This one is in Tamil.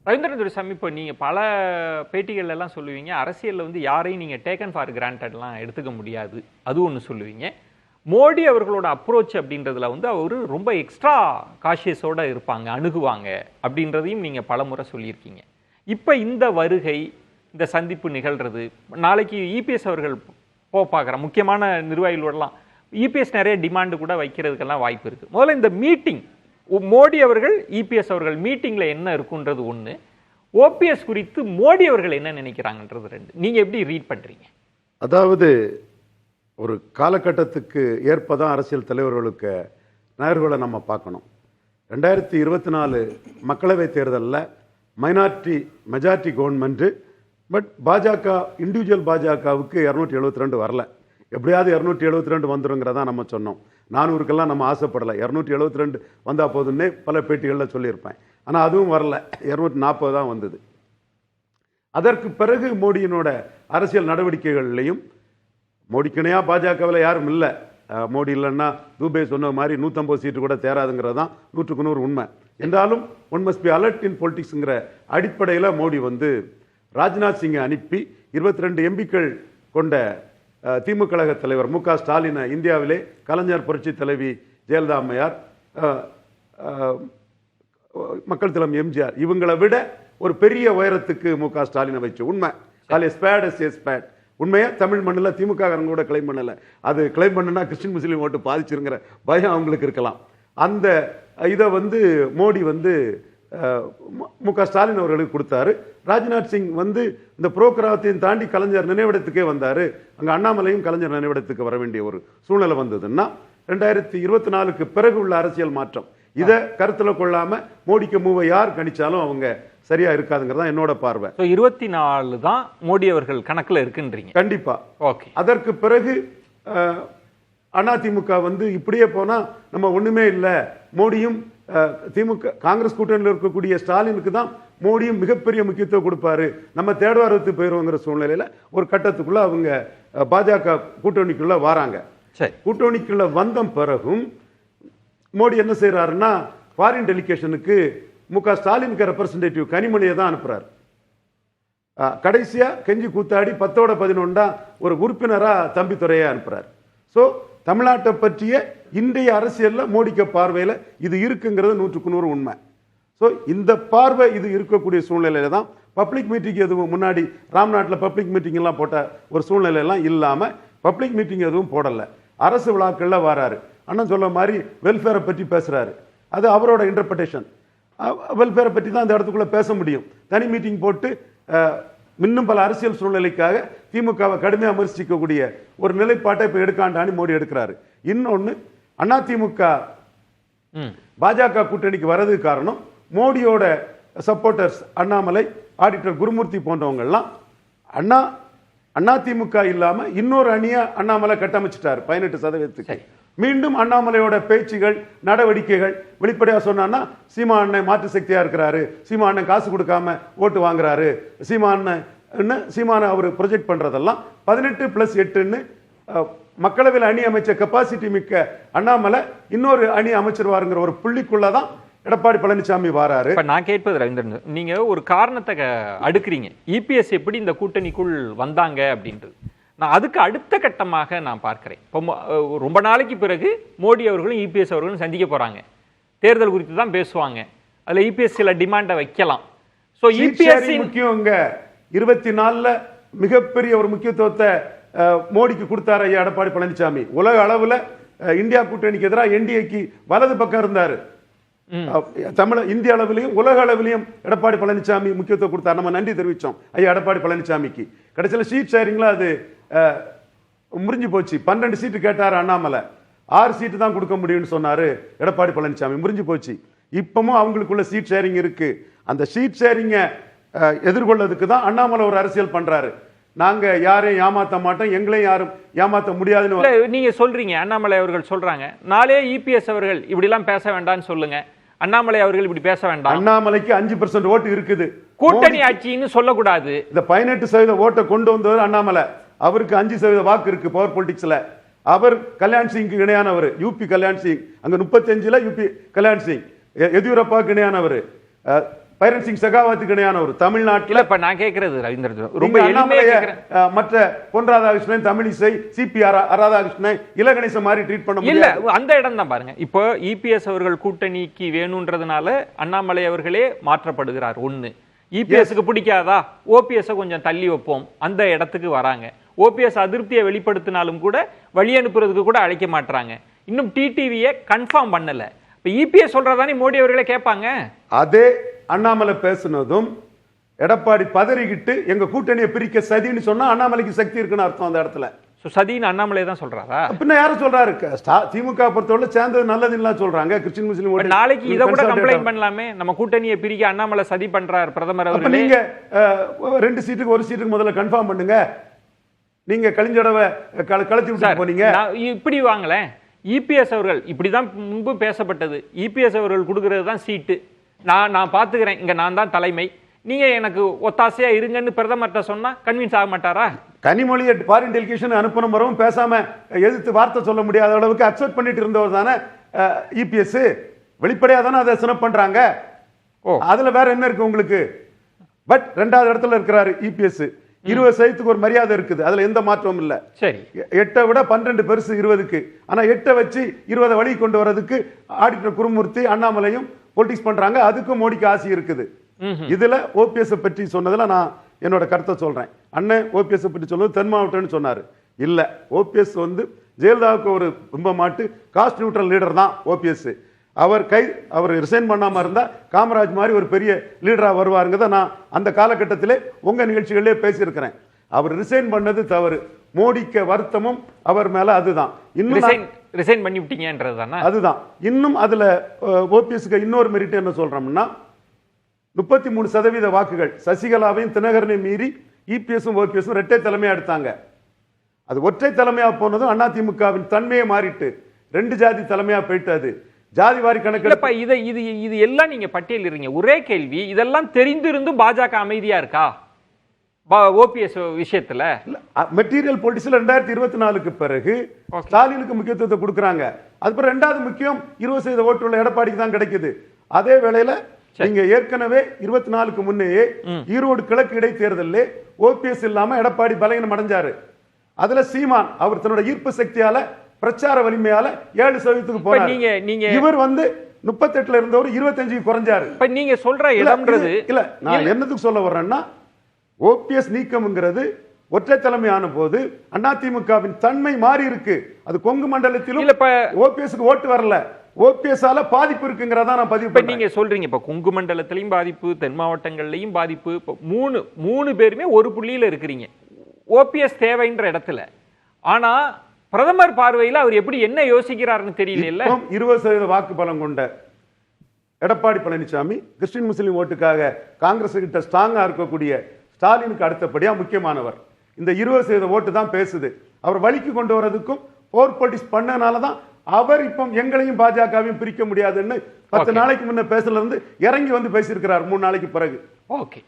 ரவீந்திரன் துரைசாமி, இப்போ நீங்கள் பல பேட்டிகள் எல்லாம் சொல்லுவீங்க, அரசியலில் வந்து யாரையும் நீங்கள் டேக்கன் ஃபார் கிராண்டட்லாம் எடுத்துக்க முடியாது, அது ஒன்று சொல்லுவீங்க. மோடி அவர்களோட அப்ரோச் அப்படின்றதுல வந்து அவர் ரொம்ப எக்ஸ்ட்ரா காஷியஸோடு இருப்பாங்க, அணுகுவாங்க அப்படின்றதையும் நீங்கள் பல முறை சொல்லியிருக்கீங்க. இப்போ இந்த வருகை, இந்த சந்திப்பு நிகழ்கிறது, நாளைக்கு இபிஎஸ் அவர்கள் பார்க்குற முக்கியமான நிர்வாகிகளோடலாம் இபிஎஸ் நிறைய டிமாண்டு கூட வைக்கிறதுக்கெல்லாம் வாய்ப்பு இருக்குது. முதல்ல இந்த மீட்டிங், மோடி அவர்கள் இபிஎஸ் அவர்கள் மீட்டிங்கில் என்ன இருக்குன்றது ஒன்று, ஓபிஎஸ் குறித்து மோடி அவர்கள் என்ன நினைக்கிறாங்கன்றது ரெண்டு. நீங்கள் எப்படி ரீட் பண்ணுறீங்க? அதாவது ஒரு காலகட்டத்துக்கு ஏற்பதான் அரசியல் தலைவர்களுக்கு நகர்வுகளை நம்ம பார்க்கணும். 2024 மக்களவைத் தேர்தலில் மைனாரிட்டி மெஜாரிட்டி கவர்மெண்ட்டு, பட் பாஜக இண்டிவிஜுவல் பாஜகவுக்கு 272 வரல. எப்படியாவது 272 வந்துருங்கிறதா நம்ம சொன்னோம். 400க்கெல்லாம் நம்ம ஆசைப்படலை. 272 வந்தால் போதுன்னே பல பேட்டிகளில் சொல்லியிருப்பேன். ஆனால் அதுவும் வரல, 240 தான் வந்தது. அதற்கு பிறகு மோடியினோட அரசியல் நடவடிக்கைகள்லையும் மோடிக்கிணையாக பாஜகவில் யாரும் இல்லை. மோடி இல்லைன்னா தூபே சொன்ன மாதிரி 150 சீட்டு கூட தேராதுங்கிறது தான் 100க்கு 100 உண்மை. என்றாலும் one must be alert in பொலிட்டிக்ஸுங்கிற அடிப்படையில் மோடி வந்து ராஜ்நாத் சிங்கை அனுப்பி 22 எம்பிக்கள் கொண்ட திமுக கழக தலைவர் மு.க. ஸ்டாலினை, இந்தியாவிலே கலைஞர் புரட்சி தலைவி ஜெயலலிதா அம்மையார், மக்கள் தலைவர் எம்ஜிஆர், இவங்களை விட ஒரு பெரிய உயரத்துக்கு மு.க. ஸ்டாலினை வச்சு உண்மை ஸ்பேட் உண்மையா தமிழ் மண்ணில் திமுக கூட கிளைம் பண்ணல. அது கிளைம் பண்ணுனா கிறிஸ்டின் முஸ்லீம் ஓட்டு பாதிச்சிருங்கிற பயம் அவங்களுக்கு இருக்கலாம். அந்த இதை வந்து மோடி வந்து மு.க. ஸ்டாலின் அவர்களுக்கு கொடுத்தாரு. ராஜ்நாத் சிங் வந்து இந்த புரோக்கராத்தையும் தாண்டி கலைஞர் நினைவிடத்துக்கே வந்தார். அங்கே அண்ணாமலையும் கலைஞர் நினைவிடத்துக்கு வர வேண்டிய ஒரு சூழ்நிலை வந்ததுன்னா 2024க்கு பிறகு உள்ள அரசியல் மாற்றம். இதை கருத்தில் கொள்ளாம மோடிக்கு மூவை யார் கணிச்சாலும் அவங்க சரியா இருக்காதுங்கிறது தான் என்னோட பார்வை. 24 தான் மோடி அவர்கள் கணக்கில் இருக்குன்றீங்க? கண்டிப்பா. ஓகே. அதற்கு பிறகு அதிமுக வந்து இப்படியே போனா நம்ம ஒண்ணுமே இல்லை, மோடியும் திமுக காங்கிரஸ் கூட்டணியில் இருக்கக்கூடிய ஸ்டாலினுக்கு தான் மோடியும் மிகப்பெரிய முக்கியத்துவம் கொடுப்பாரு, நம்ம தேடவாரத்து போயிருவோங்கிற சூழ்நிலையில ஒரு கட்டத்துக்குள்ள அவங்க பாஜக கூட்டணிக்குள்ள வராங்க. கூட்டணிக்குள்ள வந்த பிறகும் மோடி என்ன செய்யறாருன்னா ஃபாரின் டெலிகேஷனுக்கு மு.க. ஸ்டாலினுக்கு ரெப்ரசன்டேட்டிவ் கனிமொழியை தான் அனுப்புறாரு. கடைசியா கெஞ்சி கூத்தாடி 10-11 ஒரு உறுப்பினரா தம்பித்துறையை அனுப்புறாரு. ஸோ தமிழ்நாட்டை பற்றிய இன்றைய அரசியலில் மோடிக்க பார்வையில் இது இருக்குங்கிறது 100க்கு 100 உண்மை. ஸோ இந்த பார்வை இது இருக்கக்கூடிய சூழ்நிலையில தான் பப்ளிக் மீட்டிங் எதுவும் முன்னாடி ராம்நாட்டில் பப்ளிக் மீட்டிங் எல்லாம் போட்ட ஒரு சூழ்நிலையெல்லாம் இல்லாமல் பப்ளிக் மீட்டிங் எதுவும் போடலை. அரசு விழாக்களில் வராரு. அண்ணன் சொல்ல மாதிரி வெல்ஃபேரை பற்றி பேசுறாரு. அது அவரோட இன்டர்பிரேஷன். வெல்ஃபேரை பற்றி தான் அந்த இடத்துக்குள்ள பேச முடியும். தனி மீட்டிங் போட்டு இன்னும் பல அரசியல் சூழ்நிலைக்காக திமுகவை கடுமையாக விமர்சிக்கக்கூடிய ஒரு நிலைப்பாட்டை இப்போ எடுக்காண்டான்னு மோடி எடுக்கிறாரு. இன்னொன்று, அதிமுக பாஜக கூட்டணிக்கு வர்றதுக்கு காரணம் மோடியோட சப்போர்ட்டர்ஸ் அண்ணாமலை, ஆடிட்டர் குருமூர்த்தி போன்றவங்கெல்லாம் அதிமுக இல்லாம இன்னொரு அணியை அண்ணாமலை கட்டமைச்சிட்டாரு 18%. மீண்டும் அண்ணாமலையோட பேச்சுகள் நடவடிக்கைகள் வெளிப்படையா சொன்னா சீமா அண்ணன் மாற்று சக்தியா இருக்கிறாரு, சீமா அண்ணன் காசு கொடுக்காம ஓட்டு வாங்குறாரு, சீமான அவர் ப்ரொஜெக்ட் பண்றதெல்லாம் 18+8 மக்களவையில் அணி அமைச்ச கெப்பாசிட்டி மிக்க அண்ணாமலை இன்னொரு அணி அமைச்சிருவாருங்கிற ஒரு புள்ளிக்குள்ளதான் எடப்பாடி பழனிசாமி வாராரு. நான் கேட்பது ரவீந்திரன், நீங்க ஒரு காரணத்தை அடுக்குறீங்க, இபிஎஸ் எப்படி இந்த கூட்டணிக்குள் வந்தாங்க அப்படின்றது. நான் அதுக்கு அடுத்த கட்டமாக நான் பார்க்கிறேன். இப்போ ரொம்ப நாளைக்கு பிறகு மோடி அவர்களும் இபிஎஸ் அவர்களும் சந்திக்க போறாங்க. தேர்தல் குறித்து தான் பேசுவாங்க. அதுல இபிஎஸ் சில டிமாண்டை வைக்கலாம். ஸோ இபிஎஸ் முக்கியங்க 24ல மிகப்பெரிய ஒரு முக்கியத்துவத்தை மோடிக்கு கொடுத்தாரு ஐயா எடப்பாடி பழனிசாமி. உலக அளவுல இந்தியா கூட்டணிக்கு எதிராக என்டிஏக்கு வலது பக்கம் இருந்தாரு. இந்திய அளவிலையும் உலக அளவிலையும் எடப்பாடி பழனிசாமி முக்கியத்துவம் கொடுத்தார். நம்ம நன்றி தெரிவிச்சோம் ஐயா எடப்பாடி பழனிசாமிக்கு. கடைசியில் சீட் ஷேரிங்ல அது முறிஞ்சு போச்சு. 12 சீட்டு கேட்டாரு அண்ணாமலை, 6 சீட்டு தான் கொடுக்க முடியும்னு சொன்னாரு எடப்பாடி பழனிசாமி. முறிஞ்சு போச்சு. இப்பவும் அவங்களுக்குள்ள சீட் ஷேரிங் இருக்கு. அந்த சீட் ஷேரிங்க எதிர்கொள்ளதுக்கு தான் அண்ணாமலை ஒரு அரசியல் பண்றாரு. நாங்க யாரையும் ஏமாத்த மாட்டோம், எங்களையும் யாரும் ஏமாத்த முடியாதுன்னு நீங்க சொல்றீங்க. அண்ணாமலை அவர்கள் சொல்றாங்க, நாளே இபிஎஸ் அவர்கள் இப்படி எல்லாம் பேச வேண்டாம்னு சொல்லுங்க, அண்ணாமலை அவர்கள் இப்படி பேச வேண்டாம். அண்ணாமலைக்கு 5% ஓட்டு இருக்குது. கூட்டணி ஆட்சின்னு சொல்லக்கூடாது. இந்த 18% ஓட்டை கொண்டு வந்தவர் அண்ணாமலை. அவருக்கு 5% வாக்கு இருக்கு பவர் பொலிட்டிக்ஸ்ல. அவர் கல்யாண் சிங் இணையானவர். யூபி கல்யாண் சிங், அங்க 35ல யூபி கல்யாண் சிங், எதியூரப்பாவுக்கு இணையானவர். பைரன் சிங் செகாவத்துக்கு இணையான ஒரு தமிழ்நாட்டில் இப்ப நான் கேட்கறது ரவீந்திரன் ரொம்ப நீங்க எளிமையா அண்ணாமலையை, கேட்கிறேன். மற்ற பொன் ராதாகிருஷ்ணன், தமிழிசை, சிபிஆர் ராதாகிருஷ்ணன், இலகணேசன் மாதிரி ட்ரீட் பண்ண இல்ல முடியல. அந்த இடம் தான் பாருங்க. இப்போ இபிஎஸ் அவர்கள் கூட்டணிக்கு வேணும்ன்றதுனால அண்ணாமலை அவர்களே மாற்றப்படுகிறார். ஒண்ணு, இபிஎஸ்க்கு பிடிக்காதா, ஓபிஎஸ் கொஞ்சம் தள்ளி வைப்போம், அந்த இடத்துக்கு வராங்க. ஓபிஎஸ் அதிருப்தியை வெளிப்படுத்தினாலும் கூட வழி அனுப்புறதுக்கு கூட அழைக்க மாட்டாங்க. இன்னும் டிடிவியை கன்ஃபார்ம் பண்ணல. இப்ப இபிஎஸ் சொல்றதானே மோடி அவர்களே கேட்பாங்க. அதே அண்ணாமலை பேசுனதும் எடப்பாடி பதறிக்கிட்டு எங்க கூட்டணியை பிரிக்க சதின்னு சொன்னா அண்ணாமலைக்கு சக்தி இருக்குன்னு அர்த்தம். அந்த இடத்துல சதின்னு அண்ணாமலை தான் சொல்றாரா? பின்ன யாரும் சொல்றாரு? திமுக பொறுத்தவரை சேர்ந்தது நல்லதுன்னு சொல்றாங்க. கிறிஸ்டின் முஸ்லீம் நாளைக்கு இதை கூட கம்ப்ளைண்ட் பண்ணலாமே, நம்ம கூட்டணியை பிரிக்க அண்ணாமலை சதி பண்றாரு பிரதமர் அவர்கள். நீங்க 2 சீட்டுக்கு 1 சீட்டுக்கு முதல்ல கன்ஃபார்ம் பண்ணுங்க. நீங்க கலிஞ்சடவை கலத்தி விட்டு போனீங்க. இப்படி வாங்கலேன். இபிஎஸ் அவர்கள் இப்படிதான் முன்பு பேசப்பட்டது. இபிஎஸ் அவர்கள் கொடுக்கிறது தான் சீட்டு, நான் பாத்துக்கிறேன், இங்க நான் தான் தலைமை, நீங்க எனக்கு ஒத்தாசையா இருங்கன்னு பிரதமர்கிட்ட சொன்னா கன்வின்ஸ் ஆக மாட்டாரா? கனிமொழியை ஃபாரின் டெலிகேஷன் அனுப்பணும் வரும் பேசாம எதிர்த்து வார்த்தை சொல்ல முடியாத அளவுக்கு அக்செப்ட் பண்ணிட்டு இருந்தவர் தானே இபிஎஸ். வெளிப்படையா தானே அதை சினப் பண்றாங்க. அதுல வேற என்ன இருக்கு உங்களுக்கு? பட் 2வது இடத்துல இருக்கிறாரு இபிஎஸ். 20 சதவீதத்துக்கு ஒரு மரியாதை இருக்குது, அதுல எந்த மாற்றமும் இல்ல. சரி, 8 விட 12 பெருசு 20க்கு. ஆனா 8 வச்சு 20 வழி கொண்டு வரதுக்கு ஆடிட்டர் குருமூர்த்தி அண்ணாமலையும் பொலிட்டிக்ஸ் பண்றாங்க. அதுக்கும் மோடிக்கு ஆசை இருக்குது. இதுல ஓபிஎஸ் பற்றி சொன்னதுல நான் என்னோட கருத்தை சொல்றேன். அண்ணன் ஓபிஎஸ் பற்றி சொல்லுவது தென் மாவட்டம்னு சொன்னாரு. இல்ல, ஓபிஎஸ் ஜெயலலிதாவுக்கு ஒரு ரொம்ப மாட்டு காஸ்ட் நியூட்ரல் லீடர் தான் ஓபிஎஸ். அவர் ரிசைன் பண்ணாம இருந்தா காமராஜ் மாதிரி ஒரு பெரிய லீடரா வருவாருங்க. நான் அந்த காலகட்டத்திலே உங்க நிகழ்ச்சிகளிலே பேசியிருக்கிறேன். அவர் ரிசைன் பண்ணது தவறு. மோடிக்கு வருத்தமும் அவர் மேல அதுதான். இன்னும் ரிசைன் பண்ணி விட்டீங்கன்றதுதானே அதுதான். இன்னும் அதுல ஓபிஎஸ்க்கு இன்னொரு மெரிட் என்ன சொல்றோம்னா 33% வாக்குகள் சசிகலாவையும் தினகரனையும் மீறி இபிஎஸும் ஓபிஎஸும் இரட்டை தலைமையா எடுத்தாங்க. அது ஒற்றை தலைமையா போனதும் அதிமுகவின் தன்மையை மாறிட்டு 2 ஜாதி தலைமையா போயிட்டு அது ஜாதி வாரி கணக்கு. இது எல்லாம் நீங்க பட்டியலிடுறீங்க. ஒரே கேள்வி, இதெல்லாம் தெரிந்திருந்தும் பாஜக அமைதியா இருக்கா ஓபிஎஸ் விஷயத்துல? மெட்டீரியல் பொலிட்டிக்ஸ்ல 2024க்கு பிறகு ஸ்டாலினுக்கு முக்கியத்துவத்தை கொடுக்கறாங்க. அதுக்கு 2வது முக்கியம் 20% ஓட்டுள்ள எடப்பாடிக்கு தான் கிடைக்குது. அதே வேளையில நீங்க ஏற்கனவே 24க்கு முன்னையே ஈரோடு கிழக்கு இடைத்தேர்தலில் ஓபிஎஸ் இல்லாம எடப்பாடி பலகீனம் அடைஞ்சாரு. அதுல சீமான் அவர் தன்னோட ஈர்ப்பு சக்தியால பிரச்சார வலிமையால 7% போனாரு. இவர் 38ல இருந்தவர் 25 குறைஞ்சாரு. இப்ப நீங்க சொல்ற இடம்ன்றது இல்ல, நான் என்னதுக்கு சொல்ல வர்றேன்னா ஓபிஎஸ் நீக்கம்ங்கிறது ஒற்றை தலைமையான போது அதிமுகவின் தன்மை மாறி இருக்கு. அது கொங்கு மண்டலத்திலும் ஓபிஎஸ்க்கு ஓட்டு வரல, ஓபிஎஸ்ஆல பாதிப்பு இருக்குங்கிறதா நான் பதிவு பண்ணேன். நீங்க சொல்றீங்க இப்ப கொங்கு மண்டலத்திலையும் பாதிப்பு, தென் மாவட்டங்கள்லயும் பாதிப்பு. இப்ப மூணு பேருமே ஒரு புள்ளியில இருக்கிறீங்க ஓபிஎஸ் தேவைன்ற இடத்துல. ஆனா பிரதமர் பார்வையில் அவர் எப்படி என்ன யோசிக்கிறாருன்னு தெரியல. 20% வாக்கு பலம் கொண்ட எடப்பாடி பழனிசாமி கிறிஸ்டின் முஸ்லீம் ஓட்டுக்காக காங்கிரஸ் கிட்ட ஸ்ட்ராங்கா இருக்கக்கூடிய ஸ்டாலினுக்கு அடுத்தபடியா முக்கியமானவர். இந்த 20% ஓட்டு தான் பேசுது. அவர் வழிக்கு கொண்டு வரதுக்கும் போர் பொலிட்டிக்ஸ் பண்ணனாலதான் அவர் இப்போ எங்களையும் பாஜகவையும் பிரிக்க முடியாதுன்னு 10 நாளைக்கு முன்ன பேசல இருந்து இறங்கி பேசியிருக்கிறார் 3 நாளைக்கு பிறகு. ஓகே.